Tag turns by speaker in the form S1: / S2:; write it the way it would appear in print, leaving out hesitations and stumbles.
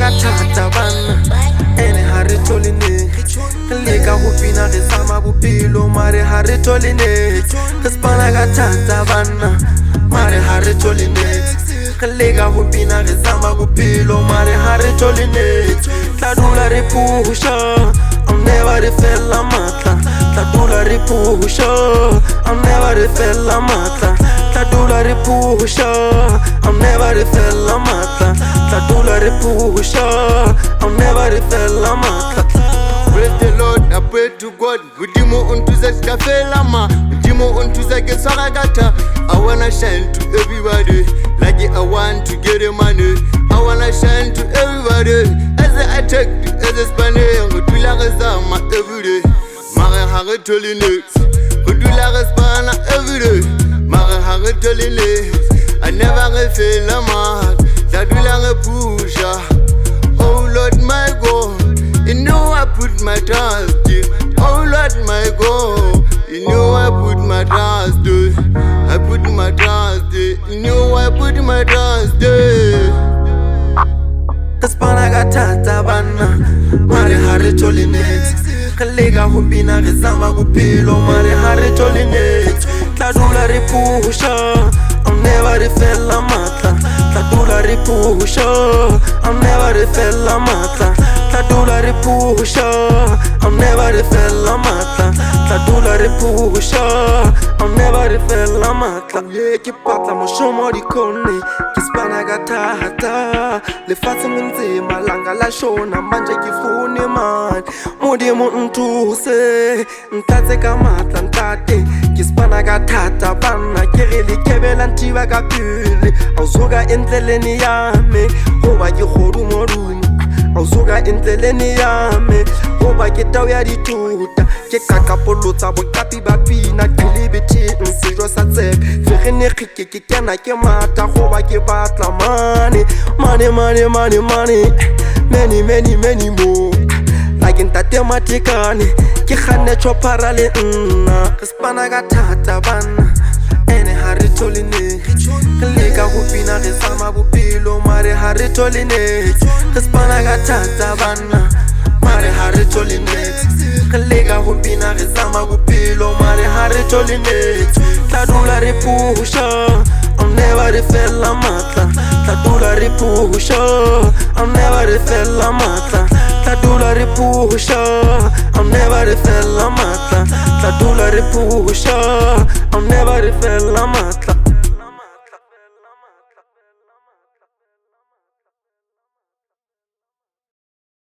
S1: gatata banna ene ha re thole niks re leka ho bina re zama bophelo mare ha re thole niks re spana gatata banna mare ha re thole niks re leka ho bina re zama bophelo mare ha re thole niks tla dula re phusha I'll never refella matla tla dula re phusha I'll never refella matla tla dula re phusha I'll never refella matla tla dula re phusha I'll never refella matla.
S2: Praise the Lord, I pray to God. Udimo untuza skafela ma, udimo untuza kesaragata. I wanna shine to everybody, like I want to get the money. I wanna shine to everybody, as I take the other Spanish. Udula resama every day, mare hare toli next. Udula respana every day, mare hare toli next. I never fail a man, dadula repusha. Oh Lord my God. You know I put my trust in. Oh Lord my God, you know I put my trust in. I put my trust in. You know I put my trust in.
S1: Spana gatata banna mare ha re thole niks re leka ho bina re zama bophelo mare ha re thole niks tla dula re phusha I'll never refella matla tla dula re phusha I'll never refella matla tla dula re phusha I'll never refella matla tla dula re phusha I'll never refella matla ye ke patla moshomo di kone ke spana gatata le fatse montse malanga la shona manje ke fune man modimo ntuse ntatse ka matla ntate ke spana gatata banna ke re le kebela ntiba ka pele awuzoka endleleni yami hoba ke khodumodumo awuzoka endleleni yami hoba ke tau ya dituta ke kakapolotsa bokapi ba pina kelebeti nsejwa sa tsebe fere ne khike ke kena ke mata hoba ke batla money many more like ntate matikane ke khanne chopara le nna re spana gatata banna ene ha re thole niks re leka ho bina re zama bophelo mare ha re thole niks re spana gatata banna mare ha re thole niks re leka ho bina re zama bophelo mare ha re thole niks tla dula re phusha I'll never refella matla tla dula re phusha I'll never refella matla tla dula re phusha I'll never refella matla tla dula re phusha I'll never